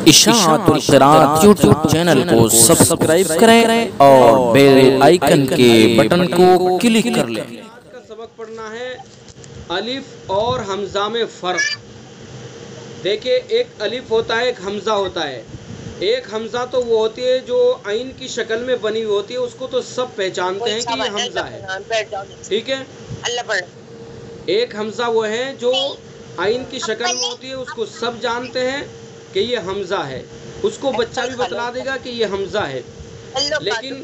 इशाअतुल क़िराअत YouTube channel को subscribe करें और बेल आइकन के बटन को क्लिक कर लें। आज का सबक पढ़ना है अलिफ और हमज़ा में फ़र्क। देखिए, एक अलिफ होता है, एक हमज़ा होता है। एक हमज़ा तो वो होती है जो आइन की शक्ल में बनी हुई होती है, उसको तो सब पहचानते हैं कि ये हमज़ा है, ठीक है। एक हमज़ा वो है जो आइन की शक्ल में होती है, उसको सब जानते हैं कि ये हमज़ा है, उसको बच्चा भी बतला देगा कि ये हमज़ा है। लेकिन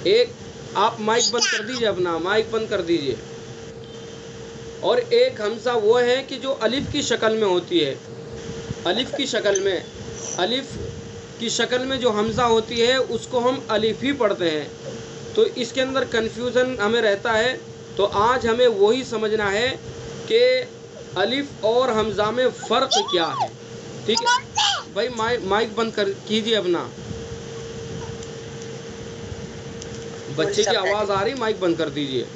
एक, आप माइक बंद कर दीजिए, अपना माइक बंद कर दीजिए। और एक हमज़ा वो है कि जो अलिफ की शक्ल में होती है, अलिफ की शक्ल में जो हमज़ा होती है उसको हम अलिफ ही पढ़ते हैं। तो इसके अंदर कन्फ्यूज़न हमें रहता है, तो आज हमें वही समझना है कि अलिफ और हमज़ा में फ़र्क क्या है, ठीक है। भाई माइक बंद कर कीजिए अपना, बच्चे की आवाज़ आ रही, माइक बंद कर दीजिए।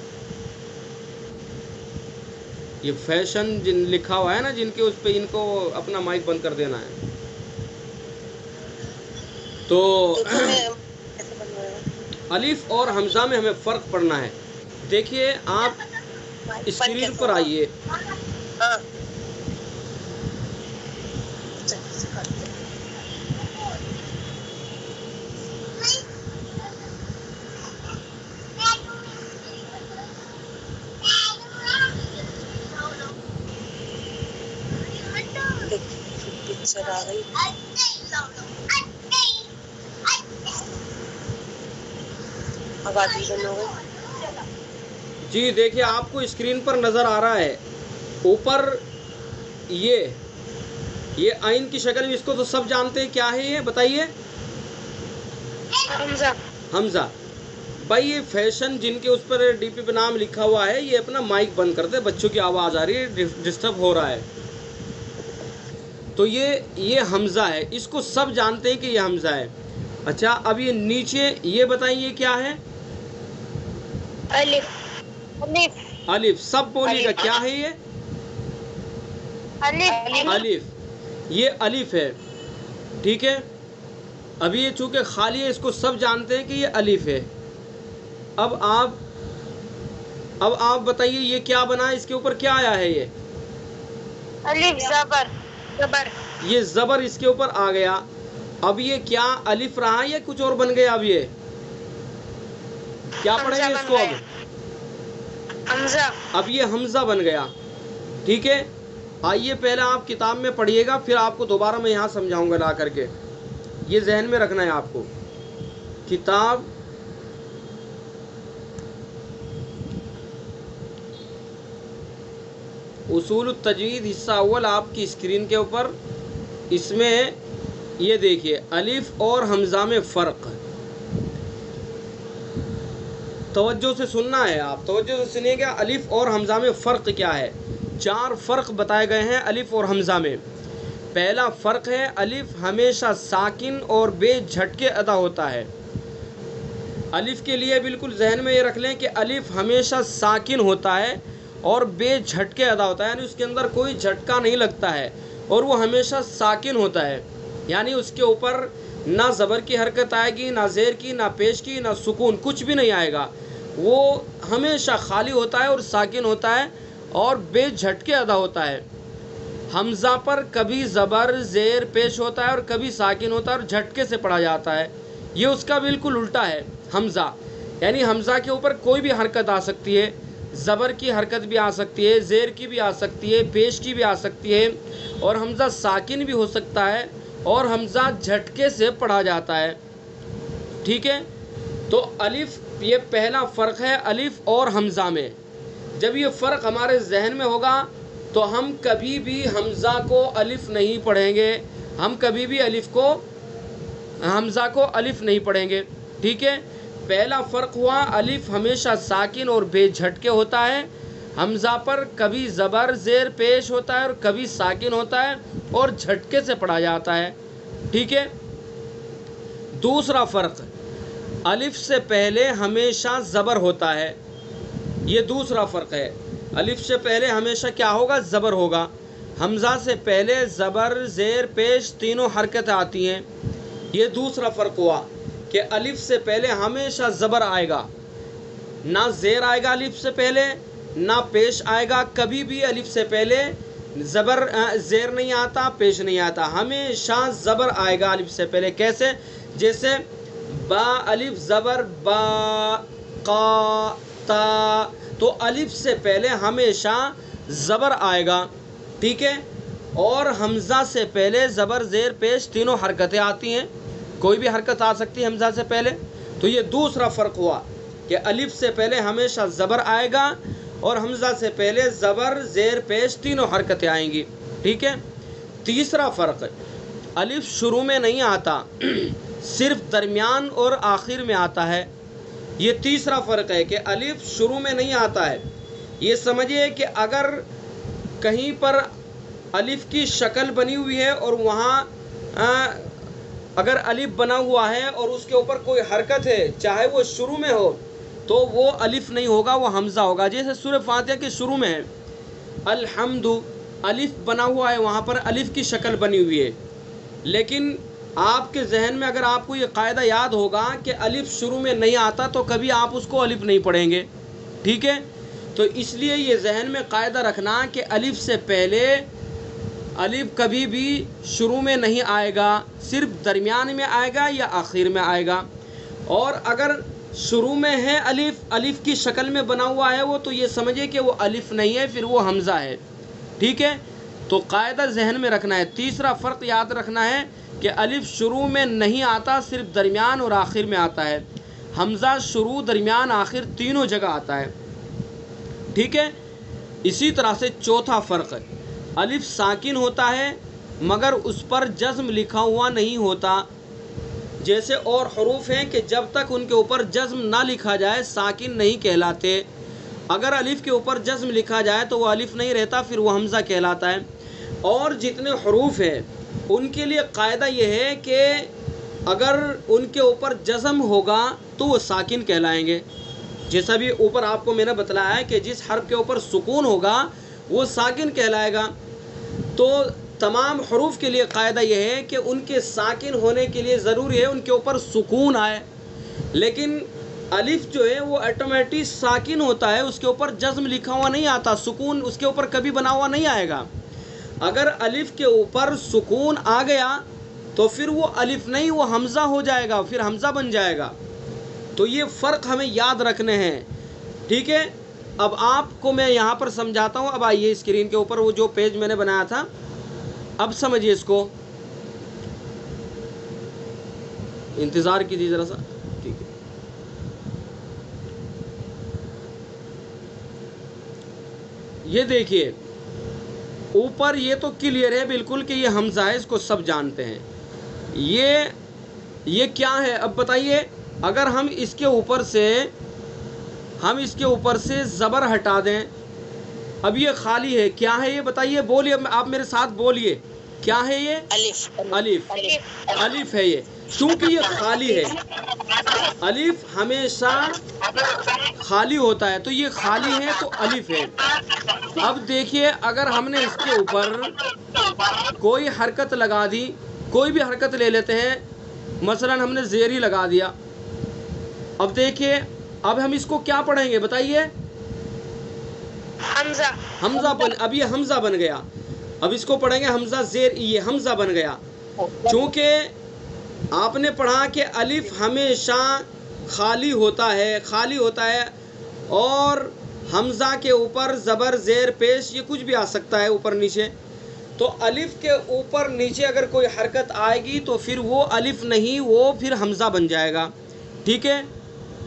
ये फैशन जिन लिखा हुआ है ना, जिनके उस पे इनको अपना माइक बंद कर देना है। तो अलिफ और हमज़ा में हमें फ़र्क पढ़ना है। देखिए, आप स्क्रीन पर आइए। पिक्चर आ गई। जी देखिए, आपको स्क्रीन पर नज़र आ रहा है ऊपर ये आइन की शक्ल में, इसको तो सब जानते हैं, क्या है ये बताइए? हमज़ा। भाई ये फैशन जिनके उस पर डीपी पे नाम लिखा हुआ है, ये अपना माइक बंद कर दे, बच्चों की आवाज़ आ रही है, डिस्टर्ब हो रहा है। तो ये हमज़ा है, इसको सब जानते हैं कि ये हमज़ा है। अच्छा, अब ये नीचे ये बताइए क्या है? अलिफ। अलिफ। सब बोलिएगा, क्या है ये? अलिफ। ये अलिफ है, ठीक है। अभी ये चूँकि खाली है, इसको सब जानते हैं कि ये अलिफ है। अब आप बताइए ये क्या बना है, इसके ऊपर क्या आया है? ये अलिफ ज़बर। ये ज़बर इसके ऊपर आ गया। अब ये क्या अलिफ रहा या कुछ और बन गया? अब ये क्या पढ़ेंगे इसको? अब हमज़ा। अब ये हमज़ा बन गया, ठीक है। आइए पहले आप किताब में पढ़िएगा, फिर आपको दोबारा मैं यहाँ समझाऊंगा ला करके। ये जहन में रखना है आपको। किताब उसूल तजवीद हिस्सा अव्वल आपकी स्क्रीन के ऊपर, इसमें ये देखिए अलिफ और हमज़ा में फ़र्क। तवज्जो से सुनना है, आप तवज्जो से सुनिएगा। अलिफ और हमज़ा में फ़र्क क्या है? 4 फ़र्क बताए गए हैं अलिफ और हमज़ा में। पहला फ़र्क है, अलिफ हमेशा साकिन और बेझटके अदा होता है। अलिफ के लिए बिल्कुल जहन में ये रख लें कि अलिफ हमेशा साकिन होता है और बेझटके अदा होता है, यानी उसके अंदर कोई झटका नहीं लगता है और वो हमेशा साकिन होता है। यानी उसके ऊपर ना ज़बर की हरकत आएगी, ना ज़ेर की, ना पेश की, ना सुकून, कुछ भी नहीं आएगा। वो हमेशा खाली होता है और साकिन होता है और बेझटके अदा होता है। हमज़ा पर कभी ज़बर ज़ेर पेश होता है और कभी साकिन होता है और झटके से पढ़ा जाता है। ये उसका बिल्कुल उल्टा है हमज़ा। यानी हमज़ा के ऊपर कोई भी हरकत आ सकती है, ज़बर की हरकत भी आ सकती है, ज़ेर की भी आ सकती है, पेश की भी आ सकती है, और हमज़ा साकिन भी हो सकता है, और हमज़ा झटके से पढ़ा जाता है, ठीक है। तो अलिफ, ये पहला फ़र्क है अलिफ और हमज़ा में। जब ये फ़र्क हमारे जहन में होगा तो हम कभी भी हमज़ा को अलिफ नहीं पढ़ेंगे, हम कभी भी हमज़ा को अलिफ नहीं पढ़ेंगे, ठीक है। पहला फ़र्क हुआ, अलिफ हमेशा साकिन और बेझटके होता है। हमज़ा पर कभी ज़बर ज़ेर पेश होता है और कभी साकिन होता है और झटके से पढ़ा जाता है, ठीक है। दूसरा फ़र्क, अलिफ से पहले हमेशा ज़बर होता है। ये दूसरा फ़र्क है, अलिफ से पहले हमेशा क्या होगा? ज़बर होगा। हमज़ा से पहले ज़बर ज़ेर पेश तीनों हरकतें आती हैं। ये दूसरा फ़र्क हुआ कि अलिफ से पहले हमेशा ज़बर आएगा, ना ज़ेर आएगा अलिफ से पहले, ना पेश आएगा। कभी भी अलिफ से पहले ज़बर ज़ेर नहीं आता, पेश नहीं आता, हमेशा ज़बर आएगा अलिफ से पहले। कैसे? जैसे बा अलिफ ज़बर बा, क़ा ता, तो अलिफ से पहले हमेशा ज़बर आएगा, ठीक है। और हमज़ा से पहले ज़बर ज़ेर पेश तीनों हरकतें आती हैं, कोई भी हरकत आ सकती है हमज़ा से पहले। तो ये दूसरा फ़र्क हुआ कि अलिफ से पहले हमेशा ज़बर आएगा और हमज़ा से पहले ज़बर ज़ेर पेश तीनों हरकतें आएंगी, ठीक है। तीसरा फ़र्क, अलिफ शुरू में नहीं आता, सिर्फ दरमियान और आखिर में आता है। ये तीसरा फ़र्क है कि अलिफ शुरू में नहीं आता है। ये समझिए कि अगर कहीं पर अलिफ की शक्ल बनी हुई है और वहाँ अगर अलिफ बना हुआ है और उसके ऊपर कोई हरकत है, चाहे वो शुरू में हो, तो वो अलिफ नहीं होगा, वो हमज़ा होगा। जैसे सूरह फातिहा के शुरू में है अल्हम्दु, अलिफ बना हुआ है, वहाँ पर अलिफ की शक्ल बनी हुई है। लेकिन आपके जहन में अगर आपको ये कायदा याद होगा कि अलिफ शुरू में नहीं आता, तो कभी आप उसको अलिफ नहीं पढ़ेंगे, ठीक है। तो इसलिए ये जहन में कायदा रखना कि अलिफ से पहले अलिफ कभी भी शुरू में नहीं आएगा, सिर्फ दरमियान में आएगा या आखिर में आएगा। और अगर शुरू में है अलिफ, अलिफ की शक्ल में बना हुआ है वो, तो ये समझिए कि वो अलिफ नहीं है, फिर वो हमज़ा है, ठीक है। तो कायदा जहन में रखना है। तीसरा फ़र्क याद रखना है कि अलिफ शुरू में नहीं आता, सिर्फ दरमियान और आखिर में आता है। हमज़ा शुरू, दरमियान, आखिर तीनों जगह आता है, ठीक है। इसी तरह से चौथा फ़र्क, अलिफ साकिन होता है मगर उस पर जज़्म लिखा हुआ नहीं होता। जैसे और हरूफ हैं कि जब तक उनके ऊपर जज़्म ना लिखा जाए साकिन नहीं कहलाते। अगर अलिफ के ऊपर जज़्म लिखा जाए तो वो अलिफ नहीं रहता, फिर वो हमज़ा कहलाता है। और जितने हरूफ हैं उनके लिए कायदा ये है कि अगर उनके ऊपर जज़्म होगा तो वो साकिन कहलाएंगे। जैसा भी ऊपर आपको मैंने बतलाया है कि जिस हर्फ के ऊपर सुकून होगा वो साकिन कहलाएगा। तो तमाम हरूफ के लिए कायदा यह है कि उनके साकिन होने के लिए ज़रूरी है उनके ऊपर सुकून आए। लेकिन अलिफ जो है वो ऑटोमेटिक साकिन होता है, उसके ऊपर जज़्म लिखा हुआ नहीं आता, सुकून उसके ऊपर कभी बना हुआ नहीं आएगा। अगर अलिफ के ऊपर सुकून आ गया तो फिर वो अलिफ नहीं, वो हमज़ा हो जाएगा, फिर हमज़ा बन जाएगा। तो ये फ़र्क हमें याद रखने हैं, ठीक है। अब आपको मैं यहाँ पर समझाता हूँ। अब आइए स्क्रीन के ऊपर वो जो पेज मैंने बनाया था, अब समझिए इसको, इंतज़ार कीजिए ज़रा सा, ठीक है। ये देखिए ऊपर ये तो क्लियर है बिल्कुल कि ये हमज़ा है, इसको सब जानते हैं। ये क्या है अब बताइए। अगर हम इसके ऊपर से ज़बर हटा दें, अब ये खाली है, क्या है ये बताइए, बोलिए, आप मेरे साथ बोलिए, क्या है ये? अलिफ। अलिफ, अलिफ है ये, क्योंकि ये खाली है। अलिफ हमेशा खाली होता है, तो ये खाली है तो अलिफ है। अब देखिए अगर हमने इसके ऊपर कोई हरकत लगा दी, कोई भी हरकत ले लेते हैं, मसलन हमने ज़ेरी लगा दिया। अब देखिए अब हम इसको क्या पढ़ेंगे बताइए? हमज़ा। हमज़ा बन, अब ये हमज़ा बन गया। अब इसको पढ़ेंगे हमज़ा ज़ेर, ये हमज़ा बन गया। चूँकि आपने पढ़ा कि अलिफ हमेशा खाली होता है और हमज़ा के ऊपर ज़बर ज़ेर पेश ये कुछ भी आ सकता है ऊपर नीचे। तो अलिफ के ऊपर नीचे अगर कोई हरकत आएगी तो फिर वो अलिफ नहीं, वो फिर हमज़ा बन जाएगा, ठीक है।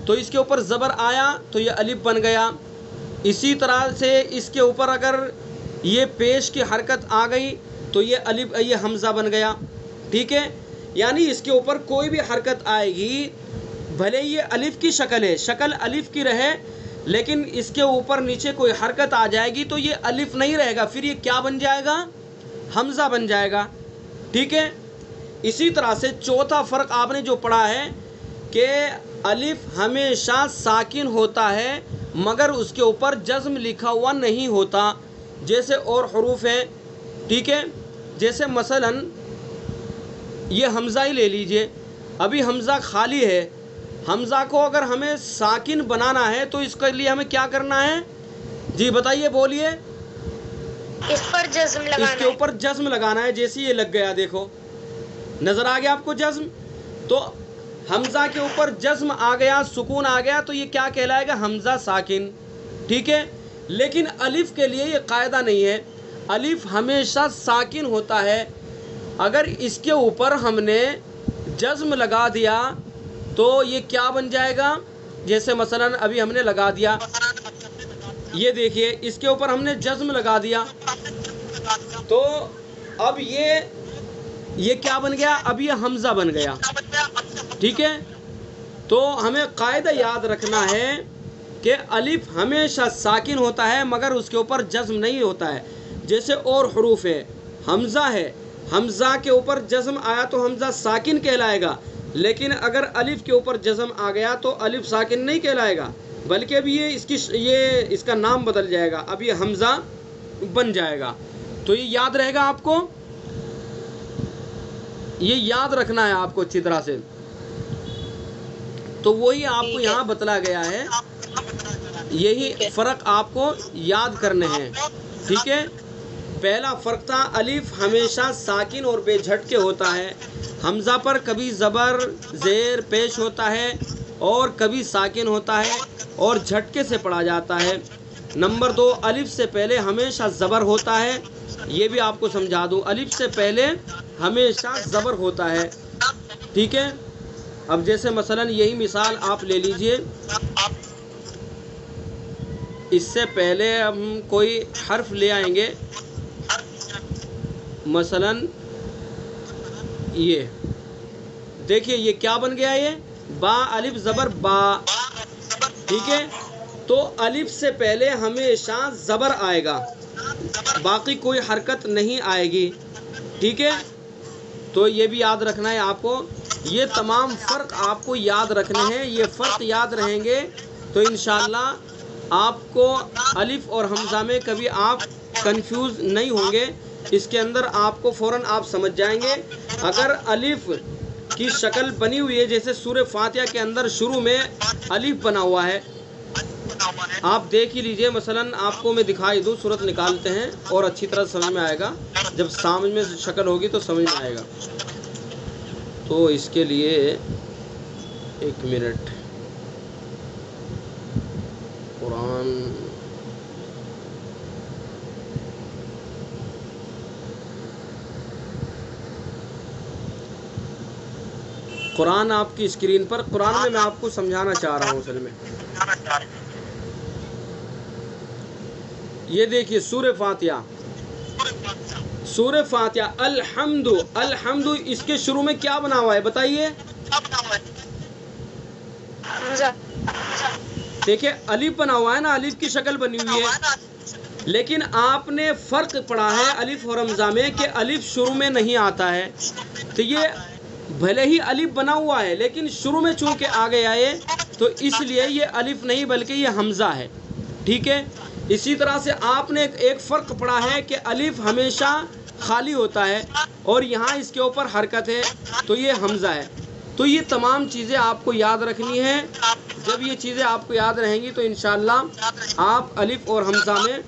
तो इसके ऊपर ज़बर आया तो ये अलिफ बन गया। इसी तरह से इसके ऊपर अगर ये पेश की हरकत आ गई तो ये अलिफ, ये हमज़ा बन गया, ठीक है। यानी इसके ऊपर कोई भी हरकत आएगी, भले ये अलिफ की शक्ल है, शक्ल अलिफ की रहे, लेकिन इसके ऊपर नीचे कोई हरकत आ जाएगी तो ये अलिफ नहीं रहेगा, फिर ये क्या बन जाएगा? हमज़ा बन जाएगा, ठीक है। इसी तरह से चौथा फ़र्क आपने जो पढ़ा है कि अलिफ हमेशा साकिन होता है मगर उसके ऊपर जज़्म लिखा हुआ नहीं होता। जैसे और हरूफ हैं ठीक है। जैसे मसलन ये हमज़ा ही ले लीजिए, अभी हमज़ा खाली है, हमज़ा को अगर हमें साकिन बनाना है तो इसके लिए हमें क्या करना है? जी बताइए, बोलिए। इस पर जज्म लगाना इसके ऊपर जज्म लगाना है। जैसे ये लग गया, देखो नज़र आ गया आपको जज्म, तो हमज़ा के ऊपर जज्म आ गया, सुकून आ गया, तो ये क्या कहलाएगा? हमज़ा साकिन। ठीक है। लेकिन अलिफ के लिए ये कायदा नहीं है, अलिफ हमेशा साकिन होता है। अगर इसके ऊपर हमने जज्म लगा दिया तो ये क्या बन जाएगा? जैसे मसलन अभी हमने लगा दिया, ये देखिए इसके ऊपर हमने जज्म लगा दिया, तो अब ये क्या बन गया? अब ये हमज़ा बन गया। ठीक है। तो हमें कायदा याद रखना है कि अलिफ हमेशा साकिन होता है मगर उसके ऊपर जज्म नहीं होता है। जैसे और हरूफ है, हमज़ा है, हमज़ा के ऊपर जज्म आया तो हमज़ा साकिन कहलाएगा, लेकिन अगर अलिफ के ऊपर जज्म आ गया तो अलिफ साकिन नहीं कहलाएगा, बल्कि अभी ये इसका नाम बदल जाएगा, अब ये हमज़ा बन जाएगा। तो ये याद रहेगा आपको, ये याद रखना है आपको अच्छी तरह से। तो वही आपको यहाँ बतला गया है, यही फ़र्क आपको याद करने हैं। ठीक है। पहला फ़र्क था अलिफ हमेशा साकिन और बेझटके होता है, हमज़ा पर कभी ज़बर ज़ेर पेश होता है और कभी साकिन होता है और झटके से पढ़ा जाता है। नंबर 2, अलिफ से पहले हमेशा ज़बर होता है, ये भी आपको समझा दूँ, अलिफ से पहले हमेशा ज़बर होता है। ठीक है। अब जैसे मसलन यही मिसाल आप ले लीजिए, इससे पहले हम कोई हर्फ ले आएंगे, मसलन ये देखिए ये क्या बन गया? ये बा, अलिफ ज़बर बा। ठीक है। तो अलिफ से पहले हमेशा ज़बर आएगा, बाकी कोई हरकत नहीं आएगी। ठीक है। तो ये भी याद रखना है आपको, ये तमाम फ़र्क आपको याद रखने हैं। ये फ़र्क याद रहेंगे तो इंशाअल्लाह आपको अलिफ और हमज़ा में कभी आप कंफ्यूज नहीं होंगे। इसके अंदर आपको फ़ौरन आप समझ जाएंगे। अगर अलिफ की शक्ल बनी हुई है, जैसे सूरह फातिहा के अंदर शुरू में अलिफ बना हुआ है, आप देख ही लीजिए, मसलन आपको मैं दिखाई दूँ, सूरत निकालते हैं और अच्छी तरह समझ में आएगा। जब सामने में शक्ल होगी तो समझ में आएगा। तो इसके लिए एक मिनट, कुरान आपकी स्क्रीन पर, कुरान में मैं आपको समझाना चाह रहा हूँ असल में। ये देखिए सूरह फातिहा, सूरह फातिहा अल्हम्दु, अल्हम्दु इसके शुरू में क्या बना हुआ है बताइए? देखिए अलिफ बना हुआ है ना, अलिफ की शक्ल बनी हुई है, लेकिन आपने फ़र्क पढ़ा है अलिफ और हमज़ा में कि अलिफ शुरू में नहीं आता है। तो ये भले ही अलिफ बना हुआ है लेकिन शुरू में चूँकि आ गया है तो इसलिए ये अलिफ नहीं बल्कि ये हमज़ा है। ठीक है। इसी तरह से आपने एक फ़र्क पढ़ा है कि अलिफ हमेशा खाली होता है और यहाँ इसके ऊपर हरकत है, तो ये हमज़ा है। तो ये तमाम चीज़ें आपको याद रखनी है। जब ये चीज़ें आपको याद रहेंगी तो इंशाअल्लाह आप अलिफ और हमज़ा में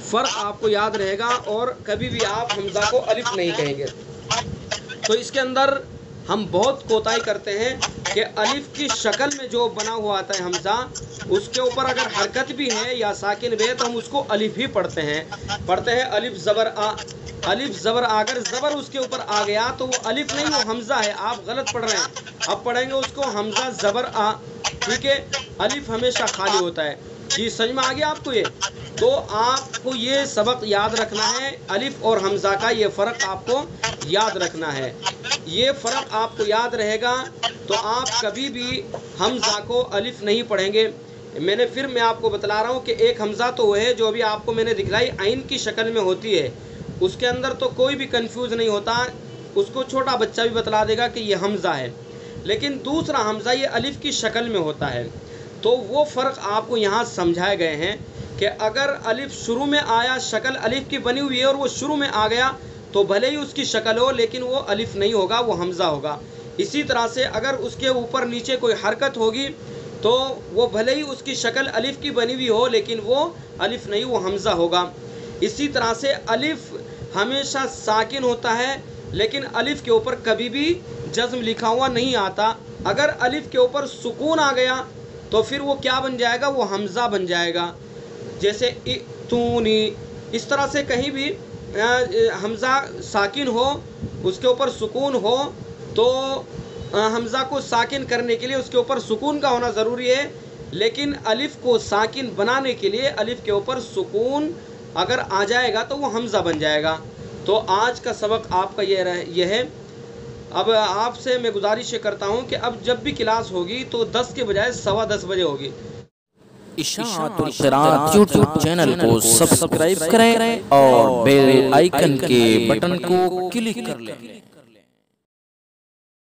फ़र्क आपको याद रहेगा और कभी भी आप हमज़ा को अलिफ नहीं कहेंगे। तो इसके अंदर हम बहुत कोताही करते हैं कि अलिफ की शक्ल में जो बना हुआ आता है हमज़ा, उसके ऊपर अगर हरकत भी है या साकिन भी है तो हम उसको अलिफ ही पढ़ते हैं। अलिफ ज़बर आ, अलिफ ज़बर आकर ज़बर उसके ऊपर आ गया तो वो अलिफ नहीं, वो हमज़ा है, आप गलत पढ़ रहे हैं। अब पढ़ेंगे उसको हमज़ा ज़बर आ। ठीक है। अलिफ हमेशा खाली होता है। जी समझ में आ गया आपको ये? तो आपको ये सबक याद रखना है, अलिफ और हमज़ा का ये फ़र्क आपको याद रखना है। ये फ़र्क आपको याद रहेगा तो आप कभी भी हमज़ा को अलिफ नहीं पढ़ेंगे। मैं आपको बतला रहा हूँ कि एक हमज़ा तो वो है जो अभी आपको मैंने दिखलाई आइन की शक्ल में होती है, उसके अंदर तो कोई भी कंफ्यूज नहीं होता, उसको छोटा बच्चा भी बतला देगा कि ये हमज़ा है। लेकिन दूसरा हमज़ा ये अलिफ की शक्ल में होता है। तो वो फ़र्क आपको यहाँ समझाए गए हैं कि अगर अलिफ शुरू में आया, शक्ल अलिफ की बनी हुई है और वो शुरू में आ गया, तो भले ही उसकी शक्ल हो लेकिन वो अलिफ नहीं होगा, वो हमज़ा होगा। इसी तरह से अगर उसके ऊपर नीचे कोई हरकत होगी तो वो भले ही उसकी शक्ल अलिफ की बनी हुई हो लेकिन वो अलिफ नहीं, वो हमज़ा होगा। इसी तरह से अलिफ हमेशा साकिन होता है लेकिन अलिफ के ऊपर कभी भी जज़्म लिखा हुआ नहीं आता। अगर अलिफ के ऊपर सुकून आ गया तो फिर वो क्या बन जाएगा, वो हमज़ा बन जाएगा। जैसे तूनी, इस तरह से कहीं भी हमज़ा साकिन हो, उसके ऊपर सुकून हो, तो हमज़ा को साकिन करने के लिए उसके ऊपर सुकून का होना ज़रूरी है। लेकिन अलिफ़ को साकिन बनाने के लिए अलिफ़ के ऊपर सुकून अगर आ जाएगा तो वो हमज़ा बन जाएगा। तो आज का सबक आपका ये है। अब आपसे मैं गुजारिश करता हूँ कि अब जब भी क्लास होगी तो 10 के बजाय 10:15 बजे होगी। इशाअतुल क़िराअत यूट्यूब चैनल को सब्सक्राइब करें और बेल आइकन के बटन को क्लिक कर लें।